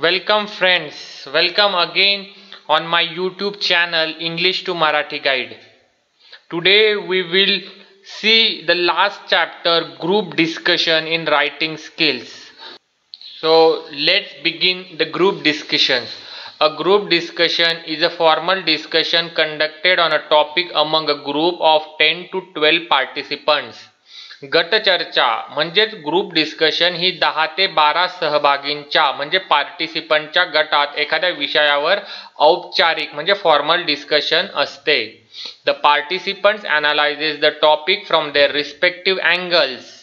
Welcome friends, welcome again on my YouTube channel English to Marathi Guide. Today we will see the last chapter, group discussion in writing skills. So let's begin the group discussions. A group discussion is a formal discussion conducted on a topic among a group of 10 to 12 participants. गटचर्चा म्हणजेच group discussion ही 10 ते 12 सहभागींच्या म्हणजे पार्टिसिपंटच्या गटात एखाद्या विषयावर औपचारिक म्हणजे formal discussion असते. The participants analyses the topic from their respective angles.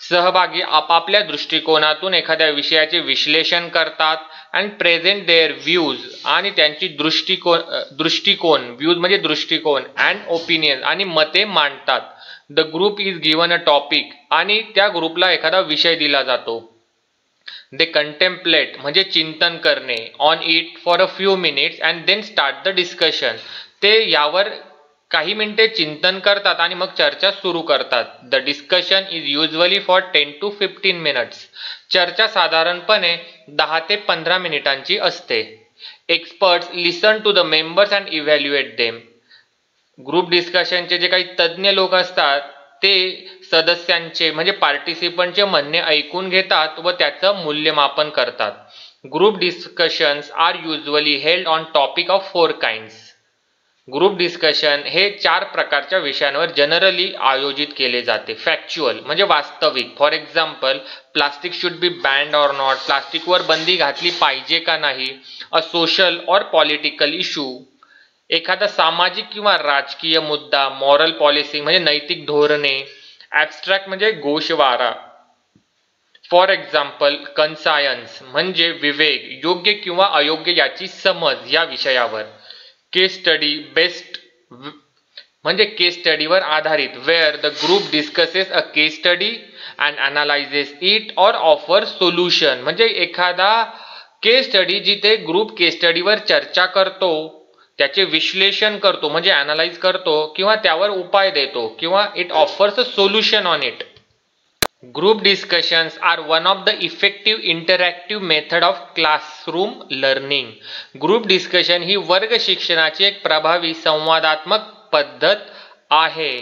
सहभागी आपापल्या दृष्टिकोनातून एखाद्या विषयाचे विश्लेषण करतात अँड प्रेझेंट देअर व्ह्यूज आणि त्यांची दृष्टिकोन व्ह्यूज म्हणजे दृष्टिकोन अँड ओपिनियन आणि मते मांडतात. The group is given a topic आणि त्या ग्रुपला एखादा विषय दिला जातो. दे कंटेम्पलेट म्हणजे चिंतन करणे on it for a few minutes and then start the discussion. ते यावर काही मिनिटे चिंतन करतात आणि मग चर्चा सुरू करतात. The discussion is usually for 10 to 15 minutes. चर्चा साधारणपणे 10 ते 15 मिनिटांची असते. Experts listen to the members and evaluate them. Group डिस्कशनचे जे काही तज्ज्ञ लोक असतात ते सदस्यांचे म्हणजे पार्टिसिपंटचे म्हणणे ऐकून घेतात व त्याचं मूल्यमापन करतात. Group discussions are usually held on topic of 4 kinds. Group discussion हे 4 प्रकारच्या विषयांवर जनरली आयोजित केले जाते. फॅक्च्युअल म्हणजे वास्तविक. For example, plastic should be banned or not. प्लास्टिकवर बंदी घातली पाहिजे का नाही. A social or political issue. एखादा सामाजिक किंवा राजकीय मुद्दा. मॉरल पॉलिसी म्हणजे नैतिक धोरणे. ॲब्स्ट्रॅक्ट म्हणजे गोषवारा. फॉर एक्झाम्पल, कन्सायन्स म्हणजे विवेक, योग्य किंवा अयोग्य याची समज या विषयावर. केस स्टडी बेस्ड म्हणजे केस स्टडीवर आधारित. Where the group discusses a case study and analyses it or offer solution म्हणजे एखादा केस स्टडी जिथे ग्रुप केस स्टडीवर चर्चा करतो, त्याचे विश्लेषण करतो म्हणजे अनालाइज करतो किंवा त्यावर उपाय देतो किंवा it offers a solution on it. Group discussions are one of the effective interactive method of classroom learning. Group discussion ही वर्ग शिक्षणाची एक प्रभावी संवादात्मक पद्धत आहे.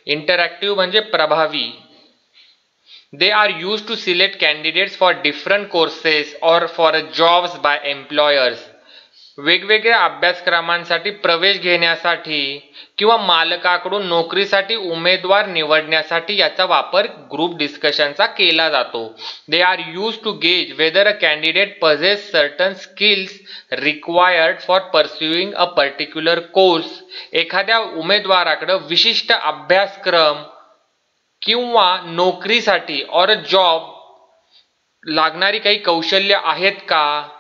इंटरॅक्टिव्ह म्हणजे प्रभावी. They are used to select candidates for different courses or for jobs by employers. वेगवेगळ्या अभ्यासक्रमांसाठी प्रवेश घेण्यासाठी किंवा मालकाकडून नोकरीसाठी उमेदवार निवडण्यासाठी याचा वापर ग्रुप डिस्कशनचा केला जातो. They are use to gauge whether a candidate possess certain skills required for pursuing a particular course. एखाद्या उमेदवाराकडे विशिष्ट अभ्यासक्रम किंवा नोकरीसाठी ऑर अ जॉब लागणारी काही कौशल्य आहेत का,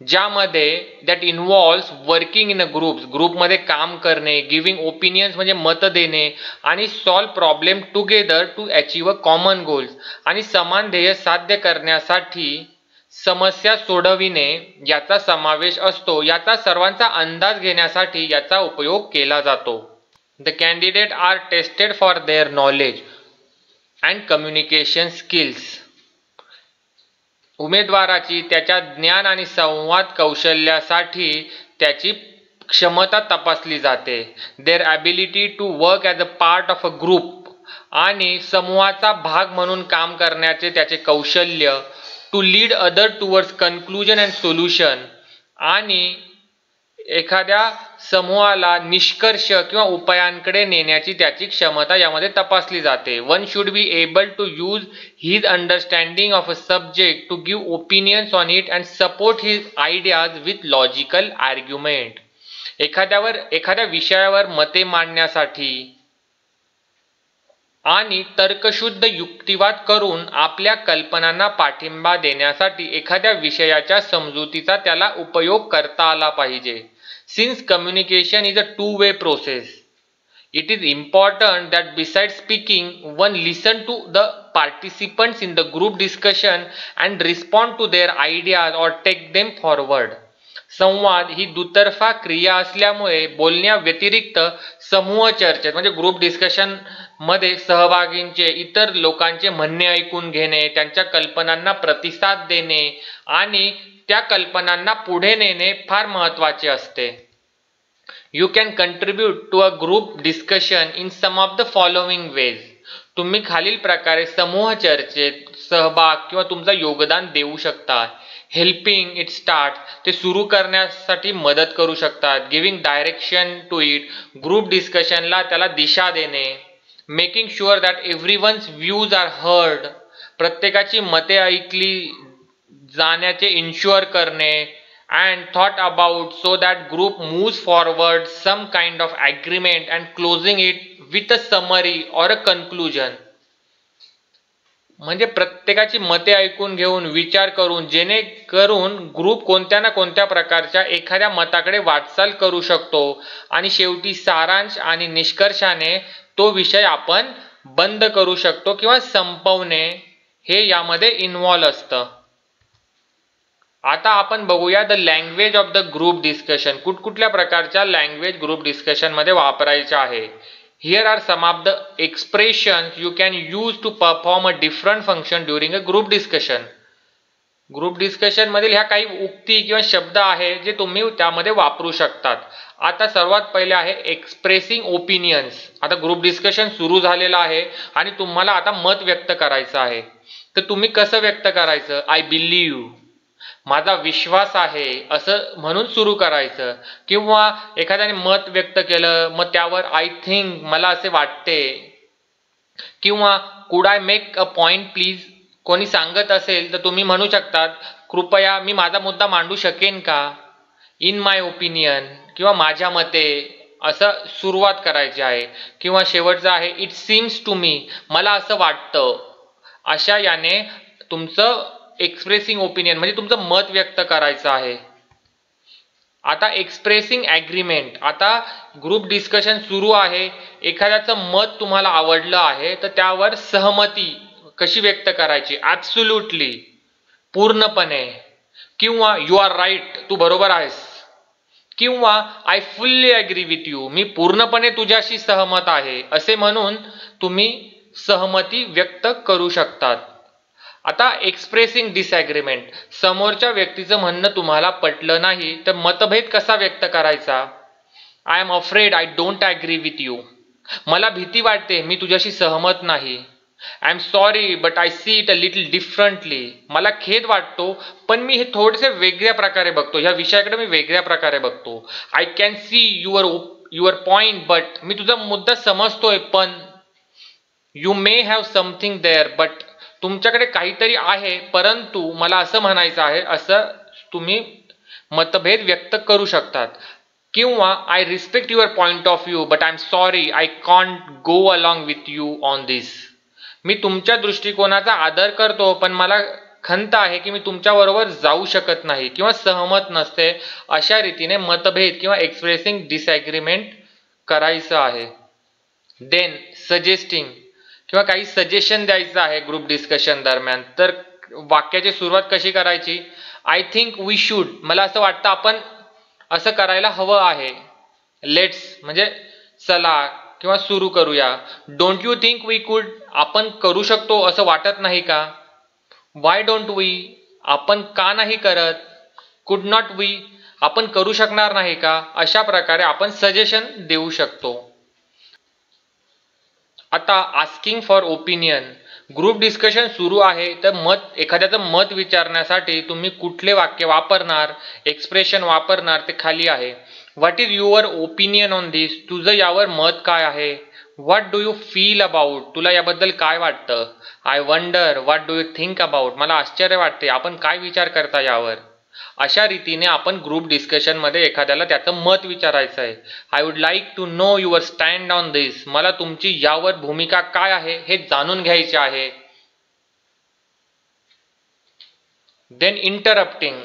ज्यामध्ये that involves working in a groups. ग्रुपमध्ये काम करणे, गिव्हिंग ओपिनियन्स म्हणजे मत देणे आणि solve problem together to achieve a common goals आणि समान ध्येय साध्य करण्यासाठी समस्या सोडविणे याचा समावेश असतो. याचा सर्वांचा अंदाज घेण्यासाठी याचा उपयोग केला जातो. The candidate are tested for their knowledge and communication skills. उमेदवाराची त्याच्या ज्ञान आणि संवाद कौशल्यासाठी त्याची क्षमता तपासली जाते. Their ability to work as a part of a group आणि समूहाचा भाग म्हणून काम करण्याचे त्याचे कौशल्य. To lead other towards conclusion and solution आणि एखाद्या समूहाला निष्कर्ष किंवा उपायांकडे नेण्याची त्याची क्षमता यामध्ये तपासली जाते. One should be able to use his understanding of a subject to give opinions on it and support his ideas with logical argument. एखाद्या विषयावर मते मांडण्यासाठी आणि तर्कशुद्ध युक्तिवाद करून आपल्या कल्पनांना पाठिंबा देण्यासाठी एखाद्या विषयाच्या समजुतीचा त्याला उपयोग करता आला पाहिजे. Since communication is a two-way process, it is important that besides speaking, one listen to the participants in the group discussion and respond to their ideas or take them forward. संवाद ही दुतर्फा क्रिया असल्यामुळे बोलण्या व्यतिरिक्त समूह चर्चेत म्हणजे ग्रुप डिस्कशन मध्ये सहभागींचे इतर लोकांचे म्हणणे ऐकून घेणे, त्यांच्या कल्पनांना प्रतिसाद देणे आणि त्या कल्पनांना पुढे नेणे फार महत्त्वाचे असते. You can contribute to a group discussion in some of the following ways. तुम्ही खालील प्रकारे समूह चर्चेत सहभाग किंवा तुमचं योगदान देऊ शकता. हेल्पिंग इट स्टार्ट, ते सुरू करण्यासाठी मदत करू शकतात. Giving direction to it, group डिस्कशनला त्याला दिशा देणे. Making sure that everyone's views are heard, प्रत्येकाची मते ऐकली जाण्याचे इन्शुअर करणे. And thought about so that group moves forward some kind of agreement and closing it with a summary or a conclusion. म्हणजे प्रत्येकाची मते ऐकून घेऊन विचार करून जेणेकरून ग्रुप कोणत्या ना कोणत्या प्रकारच्या एखाद्या मताकडे वाटचाल करू शकतो आणि शेवटी सारांश आणि निष्कर्षाने तो विषय आपण बंद करू शकतो किंवा संपवणे हे यामध्ये इन्व्हॉल्व असतं. आता आपण बघूया the language of the group discussion. कुठकुठल्या प्रकारच्या लँग्वेज ग्रुप डिस्कशन मध्ये वापरायच्या आहे. Here are some of the expressions you can use to perform a different function during a group discussion. Group discussion मधील ह्या काही उक्ती किंवा शब्द आहेत जे तुम्ही त्यामध्ये वापरू शकतात. आता सर्वात पहिले आहे एक्सप्रेसिंग ओपिनियन्स. आता ग्रुप डिस्कशन सुरू झालेलं आहे आणि तुम्हाला आता मत व्यक्त करायचं आहे. तर तुम्ही कसं व्यक्त करायचं? आय बिलीव्ह, माझा विश्वास आहे असं म्हणून सुरू करायचं. किंवा एखाद्याने मत व्यक्त केलं मग त्यावर आय थिंक, मला असे वाटते. किंवा could I make a point please, कोणी सांगत असेल तर तुम्ही म्हणू शकतात कृपया मी माझा मुद्दा मांडू शकेन का, इन माय ओपिनियन किंवा माझ्या मते, असं सुरुवात करायची आहे. किंवा शेवटचं आहे इट सीम्स टू मी, मला असं वाटतं. अशा याने तुमचं एक्सप्रेसिंग ओपिनियन म्हणजे तुमचं मत व्यक्त करायचं आहे. आता एक्सप्रेसिंग ॲग्रीमेंट. आता ग्रुप डिस्कशन सुरू आहे, एखाद्याचं मत तुम्हाला आवडलं आहे तर त्यावर सहमती कशी व्यक्त करायची? ॲब्सोल्युटली, पूर्णपणे. किंवा यू आर राईट, तू बरोबर आहेस. किंवा I fully agree with you, मी पूर्णपणे तुझ्याशी सहमत आहे, असे म्हणून तुम्ही सहमती व्यक्त करू शकतात. आता एक्सप्रेसिंग डिसॲग्रीमेंट. समोरच्या व्यक्तीचं म्हणणं तुम्हाला पटलं नाही तर मतभेद कसा व्यक्त करायचा? I am afraid I don't agree with you, मला भीती वाटते, मी तुझ्याशी सहमत नाही. I am sorry but I see it a little differently, मला खेद वाटतो पण मी हे थोडेसे वेगळ्या प्रकारे बघतो, ह्या विषयाकडे मी वेगळ्या प्रकारे बघतो. I can see your point but, मी तुझा मुद्दा समजतोय पण. You may have something there but, तुमच्याकडे काहीतरी आहे परंतु मला असं म्हणायचं आहे, असं तुम्ही मतभेद व्यक्त करू शकतात. किंवा I respect your point of view but I am sorry I can't go along with you on this, मी तुमच्या दृष्टिकोनाचा आदर करतो पण मला खंत आहे की मी तुमच्याबरोबर जाऊ शकत नाही किंवा सहमत नसते. अशा रीतीने मतभेद किंवा एक्सप्रेसिंग डिसॲग्रीमेंट करायचं आहे. देन सजेस्टिंग किंवा काही सजेशन द्यायचं आहे ग्रुप डिस्कशन दरम्यान. तर वाक्याची सुरुवात कशी करायची? आय थिंक वी शूड, मला असं वाटतं आपण असं करायला हवं आहे. लेट्स म्हणजे चला किंवा सुरू करूया. डोंट यू थिंक वी कुड, आपण करू शकतो असं वाटत नाही का? वाय डोंट वी, आपण का नाही करत? कुड नॉट वी, आपण करू शकणार नाही का? अशा प्रकारे आपण सजेशन देऊ शकतो. आता asking for opinion. Group discussion सुरू आहे तर एखाद्याचं मत विचारण्यासाठी तुम्ही कुठले वाक्य वापरणार, एक्सप्रेशन वापरणार ते खाली आहे. What is your opinion on this, तुझं यावर मत काय आहे? What do you feel about, तुला याबद्दल काय वाटतं? I wonder what do you think about, मला आश्चर्य वाटते, आपण काय विचार करता यावर? अशा रीतीने आपण ग्रुप डिस्कशन मध्ये एखाद्याला त्याचं मत विचारायचं आहे. I would like to know your stand on this, मला तुमची यावर भूमिका काय आहे हे जाणून घ्यायचे आहे. Then interrupting.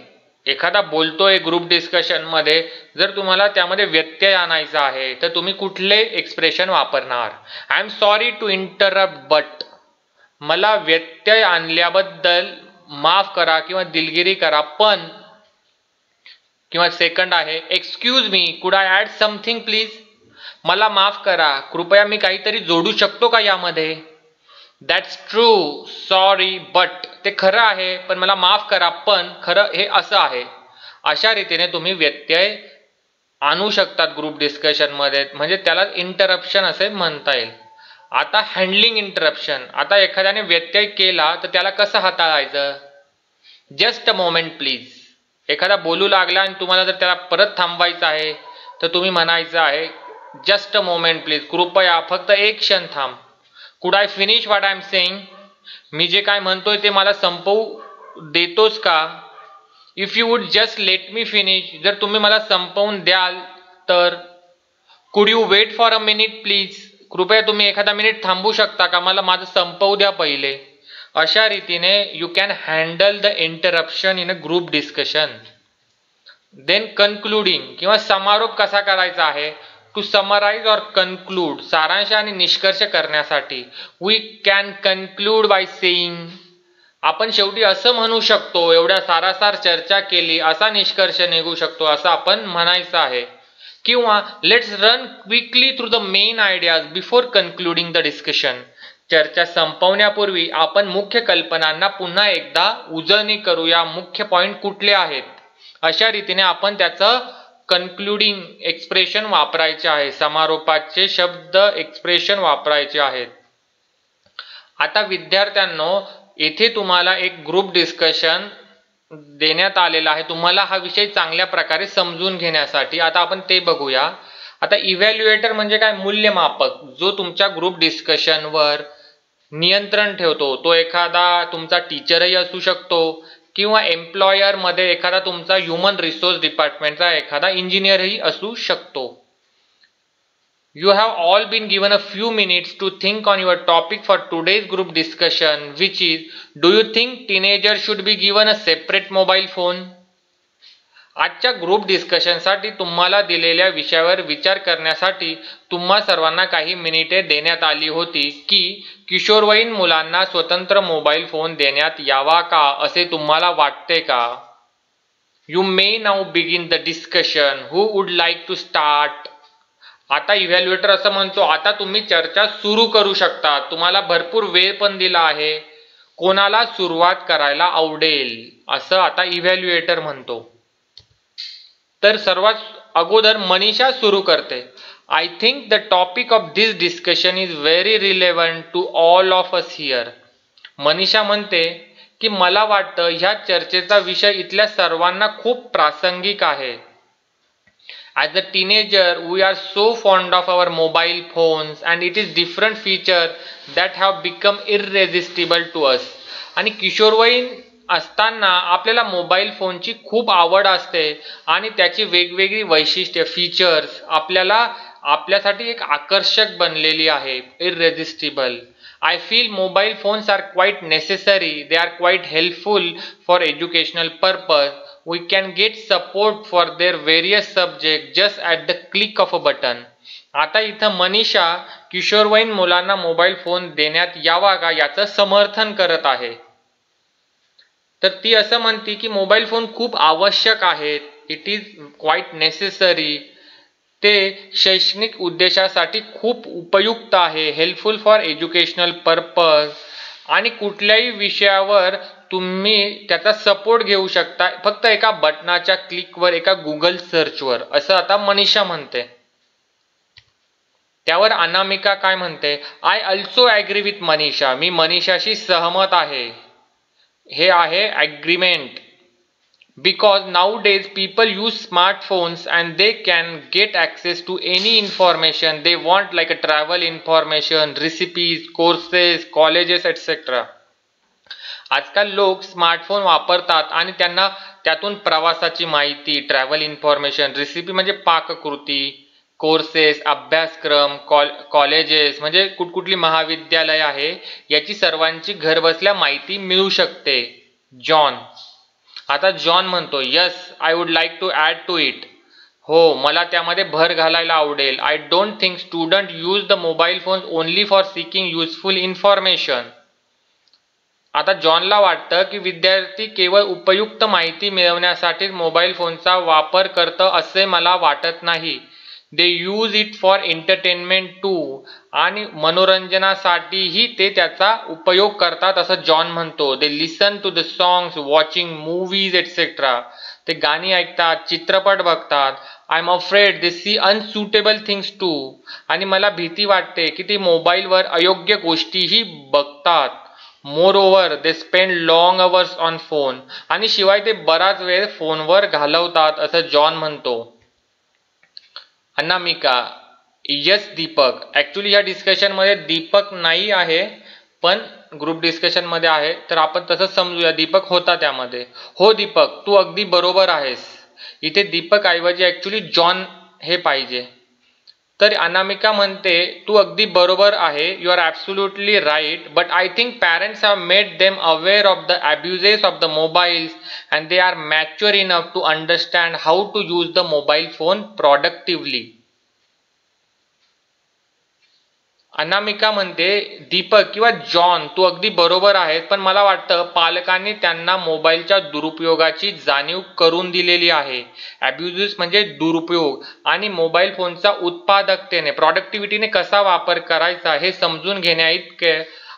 एखादा बोलतोय ग्रुप डिस्कशन मध्ये, जर तुम्हाला त्यामध्ये व्यत्यय आणायचा आहे तर तुम्ही कुठले एक्सप्रेशन वापरणार? I am sorry to interrupt but, मला व्यत्यय आणल्याबद्दल माफ करा किंवा दिलगिरी करा पण. किंवा सेकंड आहे excuse me could I add something please, मला माफ करा कृपया मी काहीतरी जोडू शकतो का यामध्ये. दॅट्स ट्रू सॉरी बट, ते खरं आहे पण मला माफ करा पण खरं हे असं आहे. अशा रीतीने तुम्ही व्यत्यय आणू शकतात ग्रुप डिस्कशनमध्ये, म्हणजे त्याला इंटरप्शन असे म्हणता येईल. आता हँडलिंग इंटरप्शन, आता एखाद्याने व्यत्यय केला तर त्याला कसं हाताळायचं. जस्ट अ मोमेंट प्लीज, एखादा बोलू लागला आणि तुम्हाला जर त्याला परत थांबवायचं आहे तर तुम्ही म्हणायचं आहे जस्ट अ मोमेंट प्लीज, कृपया फक्त एक क्षण थांब. Could I finish what I am saying, मी जे काय म्हणतोय ते मला संपवू देतोस का. If you would just let me finish, जर तुम्ही मला संपवून द्याल तर. Could you wait for a minute please, कृपया तुम्ही एखादा मिनिट थांबू शकता का, मला माझं संपवू द्या पहिले. अशा रीतीने you can handle the interruption in a group discussion. Then concluding किंवा समारोप कसा करायचा आहे. टू समराइज और कन्क्लूड, सारांश आणि निष्कर्ष करण्यासाठी. We can conclude by saying, आपण शेवटी असं म्हणू शकतो, एवढ्या सारासार चर्चा केली असा निष्कर्ष निघू शकतो असं आपण म्हणायचं आहे. किंवा let's run quickly through the main ideas before concluding the discussion, चर्चा संपवण्यापूर्वी आपण मुख्य कल्पनांना पुन्हा एकदा उजळणी करूया, मुख्य पॉइंट कुठले आहेत. अशा रीतीने आपण त्याचं कन्क्लुडिंग एक्सप्रेशन वापरायचे आहे, समारोपाचे शब्द एक्सप्रेशन वापरायचे आहेत. आता विद्यार्थ्यांनो, येथे तुम्हाला एक ग्रुप डिस्कशन देण्यात आलेला आहे तुम्हाला हा विषय चांगल्या प्रकारे समजून घेण्यासाठी. आता आपण ते बघूया. आता इव्हॅल्युएटर म्हणजे काय, मूल्यमापक, जो तुमच्या ग्रुप डिस्कशनवर नियंत्रण ठेवतो. तो एखादा तुमचा टीचरही असू शकतो किंवा एम्प्लॉयर मध्ये एखादा तुमचा ह्युमन रिसोर्स डिपार्टमेंटचा एखादा इंजिनियरही असू शकतो. You have all been given a few minutes to think on your topic for today's group discussion, which is, do you think teenagers should be given a separate mobile phone? आजच्या group डिस्कशनसाठी तुम्हाला दिलेल्या विषयावर विचार करण्यासाठी तुम्हा सर्वांना काही मिनिटे देण्यात आली होती की किशोरवयीन मुलांना स्वतंत्र मोबाईल फोन देण्यात यावा का असे तुम्हाला वाटते का. You may now begin the discussion. Who would like to start? आता इव्हॅल्युएटर असं म्हणतो आता तुम्ही चर्चा सुरू करू शकता, तुम्हाला भरपूर वेळ पण दिला आहे, कोणाला सुरुवात करायला आवडेल असं आता इव्हॅल्युएटर म्हणतो. तर सर्वात अगोदर मनीषा सुरू करते. I think the topic of this discussion is very relevant to all of us here. Manisha म्हणते की मला वाटतं ह्या चर्चेचा विषय इथल्या सर्वांना खूप प्रासंगिक आहे. As a teenager, we are so fond of our mobile phones and it is different features that have become irresistible to us. आणि किशोरवयीन असताना आपल्याला मोबाईल फोनची खूप आवड असते आणि त्याची वेगवेगळी वैशिष्ट्ये फीचर्स आपल्यासाठी एक आकर्षक बनलेली आहे. इररेजिस्टिबल. I feel mobile phones are quite necessary. They are quite helpful for educational purpose. We can get support for their various subjects just at the click of a button. आता इथं मनीषा किशोरवयीन मुलांना मोबाईल फोन देण्यात यावा का याचं समर्थन करत आहे. तर ती असं म्हणते की मोबाईल फोन खूप आवश्यक आहेत. It is quite necessary. ते शैक्षणिक उद्देशासाठी खूप उपयुक्त आहे. Helpful for educational purpose. आणि कुठल्याही विषयावर तुम्ही त्याचा सपोर्ट घेऊ शकता फक्त एका बटनाच्या क्लिकवर, एका गुगल सर्चवर, असं आता मनीषा म्हणते. त्यावर अनामिका काय म्हणते. I also agree with Manisha. मी मनीषाशी सहमत आहे. हे आहे agreement. Because nowadays people use smartphones and they can get access to any information they want, like a travel information, recipes, courses, colleges, etc. आजकाल लोक स्मार्टफोन वापरतात आणि त्यांना त्यातून प्रवासाची माहिती, ट्रॅव्हल इन्फॉर्मेशन, रेसिपी म्हणजे पाककृती, कोर्सेस, अभ्यासक्रम, कॉलेजेस म्हणजे कुठकुठली महाविद्यालय आहे याची सर्वांची घरबसल्या माहिती मिळू शकते. जॉन. आता जॉन म्हणतो yes I would like to add to it. हो मला त्यामध्ये भर घालायला आवडेल. I don't think student use the mobile phone only for seeking useful information. आता जॉनला वाटतं की विद्यार्थी केवळ उपयुक्त माहिती मिळवण्यासाठीच मोबाईल फोनचा वापर करतं असे मला वाटत नाही. They use it for entertainment too, आणि मनोरंजनासाठीही ते त्याचा उपयोग करतात असं जॉन म्हणतो. They listen to the songs, watching movies etcetera. ते गाणी ऐकतात, चित्रपट बघतात. I am afraid they see unsuitable things too, आणि मला भीती वाटते की ते मोबाईलवर अयोग्य गोष्टीही बघतात. Moreover they spend long hours on phone, आणि शिवाय ते बराच वेळ फोनवर घालवतात असं जॉन म्हणतो. अनामिका: यस दीपक. ऍक्च्युली या डिस्कशन मध्ये दीपक नाही आहे, पण ग्रुप डिस्कशन मध्ये आहे, तर आपण तसंच समजूया दीपक होता त्यामध्ये. हो दीपक, तू अगदी बरोबर आहेस. इथे दीपक ऐवजी ऍक्च्युली जॉन हे पाहिजे. तर अनामिका म्हणते तू अगदी बरोबर आहे, you are absolutely right, but I think parents have made them aware of the abuses of the mobiles and they are mature enough to understand how to use the mobile phone productively. Anamika म्हणते दीपक किंवा John तू अगदी बरोबर आहेस, पण मला वाटतं पालकांनी त्यांना मोबाईलच्या दुरुपयोगाची जाणीव करून दिलेली आहे. अब्युजेस म्हणजे दुरुपयोग, आणि मोबाईल फोनचा उत्पादकतेने प्रोडक्टिव्हिटीने कसा वापर करायचा हे समजून घेण्याइतके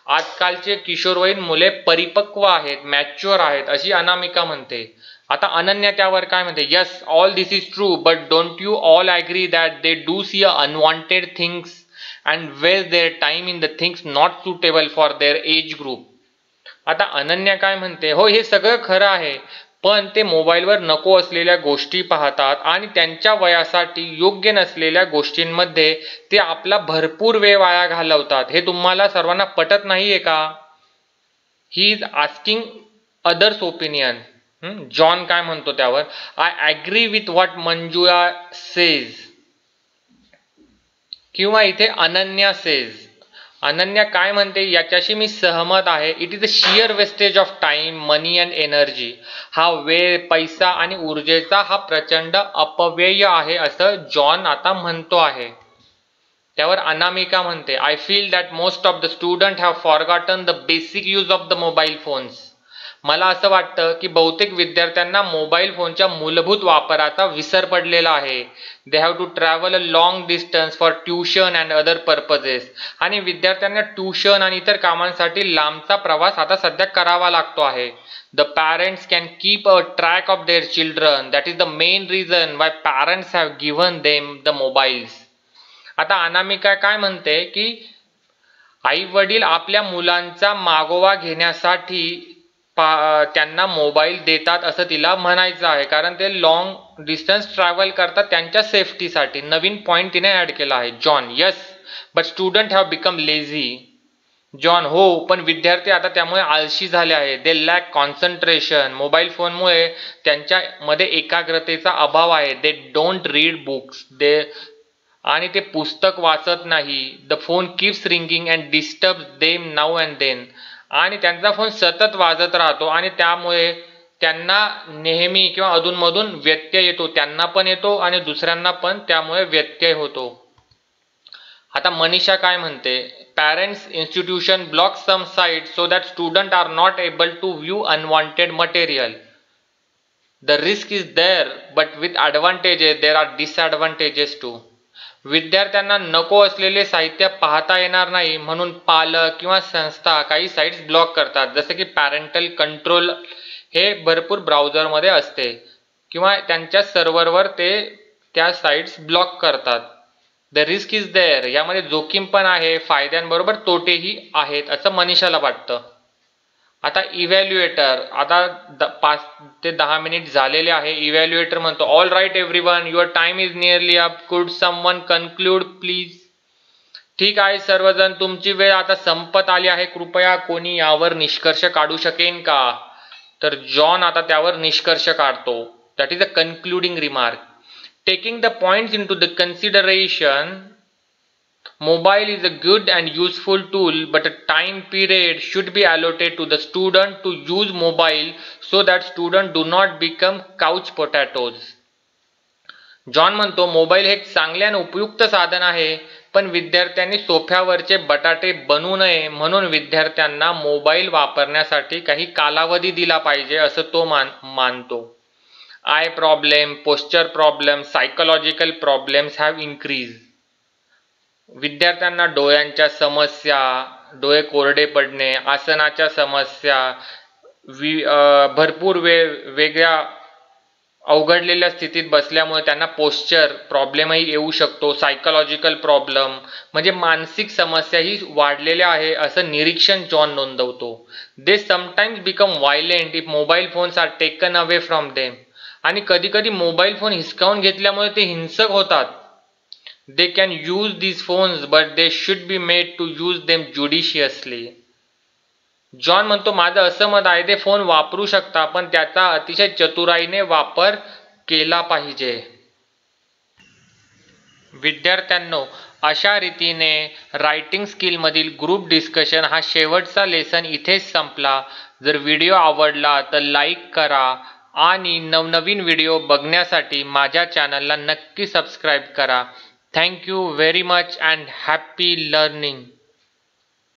आजकालचे किशोरवयीन मुले परिपक्व आहेत, मॅच्युअर आहेत अशी अनामिका म्हणते. आता अनन्या त्यावर काय म्हणते, yes all this is true, but don't you all agree that they do see unwanted things and waste their time in the things not suitable for their age group. आता अनन्या काय म्हणते, हो हे सगळं खरं आहे, पण ते मोबाईलवर नको असलेल्या गोष्टी पाहतात आणि त्यांच्या वयासाठी योग्य नसलेल्या गोष्टींमध्ये ते आपला भरपूर वेळ वाया घालवतात. हे तुम्हाला सर्वांना पटत नाहीये का? He is asking others opinion. John काय म्हणतो त्यावर, I agree with what Manjula says, किंवा इथे अनन्या सेज. अनन्या काय म्हणते याच्याशी मी सहमत आहे. It is a shear wastage of time, money and energy. हा वेळ, पैसा आणि ऊर्जेचा हा प्रचंड अपव्यय आहे असं जॉन आता म्हणतो आहे. त्यावर अनामिका म्हणते, I feel that most of the student have forgotten the basic use of the mobile phones. मला असं वाटतं की बहुतेक विद्यार्थ्यांना मोबाईल फोनच्या मूलभूत वापराचा विसर पडलेला आहे. They have to travel a long distance for tuition and other purposes, आणि विद्यार्थ्यांना ट्युशन आणि इतर कामांसाठी लांबचा प्रवास आता सध्या करावा लागतो आहे. The parents can keep a track of their children, that is the main reason why parents have given them the mobiles. आता अनामिका काय म्हणते की आई वडील आपल्या मुलांचा मागोवा घेण्यासाठी त्यांना मोबाईल देतात असं तिला म्हणायचं आहे, कारण ते लॉंग डिस्टन्स ट्रॅव्हल करतात त्यांच्या सेफ्टीसाठी. नवीन पॉइंट तिने ऍड केला आहे. John, yes but student have become lazy. John, हो पण विद्यार्थी आता त्यामुळे आळशी झाले आहे. दे लॅक कॉन्सन्ट्रेशन. मोबाईल फोनमुळे त्यांच्यामध्ये एकाग्रतेचा अभाव आहे. दे डोंट रीड बुक्स, आणि ते पुस्तक वाचत नाही. The phone keeps ringing and disturb them now and then, आणि त्यांचा फोन सतत वाजत राहतो आणि त्यामुळे त्यांना नेहमी किंवा अधूनमधून व्यत्यय येतो. त्यांना पण येतो आणि दुसऱ्यांना पण त्यामुळे व्यत्यय होतो. आता मनीषा काय म्हणते, parents institution block some site so that student are not able to view unwanted material. The risk is there but with advantages there are disadvantages too. विद्यार्थ्यांना नको असलेले साहित्य पाहता येणार नाही म्हणून पालक किंवा संस्था काही साइट्स ब्लॉक करतात. जसे की पॅरेंटल कंट्रोल हे भरपूर ब्राउझरमध्ये असते, किंवा त्यांच्या सर्व्हरवर ते त्या साइट्स ब्लॉक करतात. द रिस्क इज देअर, यामध्ये जोखीम पण आहे, फायद्यांबरोबर तोटेही आहेत असं मनीषाला वाटतं. आता इव्हॅल्युएटर, आता 5 ते 10 मिनिट झालेले आहे. इव्हॅल्युएटर म्हणतो, all right everyone, your time is nearly up, could someone conclude please. ठीक आहे सर्वजण, तुमची वेळ आता संपत आली आहे, कृपया कोणी यावर निष्कर्ष काढू शकेन का? तर जॉन आता त्यावर निष्कर्ष काढतो. That is a concluding remark. Taking the points in to the consideration, mobile is a good and useful tool, but a time period should be allotted to the student to use mobile so that students do not become couch potatoes. John म्हणतो mobile हे एक चांगले आणि उपयुक्त साधन आहे, पण विद्यार्थ्यांनी सोफ्यावरचे बटाटे बनू नये म्हणून विद्यार्थ्यांना मोबाईल वापरण्यासाठी काही कालावधी दिला पाहिजे असं तो मानतो. I problem, posture problem, psychological problems have increase. विद्यार्थ्यांना डोळ्यांच्या समस्या, डोळे कोरडे पडणे, आसनाच्या समस्या, भरपूर वेगळ्या अवघडलेल्या स्थितीत बसल्यामुळे त्यांना पोस्चर प्रॉब्लेमही येऊ शकतो. सायकोलॉजिकल प्रॉब्लेम म्हणजे मानसिक समस्याही वाढलेल्या आहे असं निरीक्षण जॉन नोंदवतो. They sometimes become violent if mobile phones are taken away from them. आणि कधी कधी मोबाईल फोन हिसकावून घेतल्यामुळे ते हिंसक होतात. They can use these phones but they should be made to use them judiciously. John म्हणतो माझं असं मत आहे ते फोन वापरू शकता पण त्याचा अतिशय चतुराईने वापर केला पाहिजे. विद्यार्थ्यांनो, अशा रीतीने रायटिंग स्किलमधील ग्रुप डिस्कशन हा शेवटचा लेसन इथेच संपला. जर व्हिडिओ आवडला तर लाईक करा आणि नवनवीन व्हिडिओ बघण्यासाठी माझ्या चॅनलला नक्की सबस्क्राईब करा. Thank you very much and happy learning.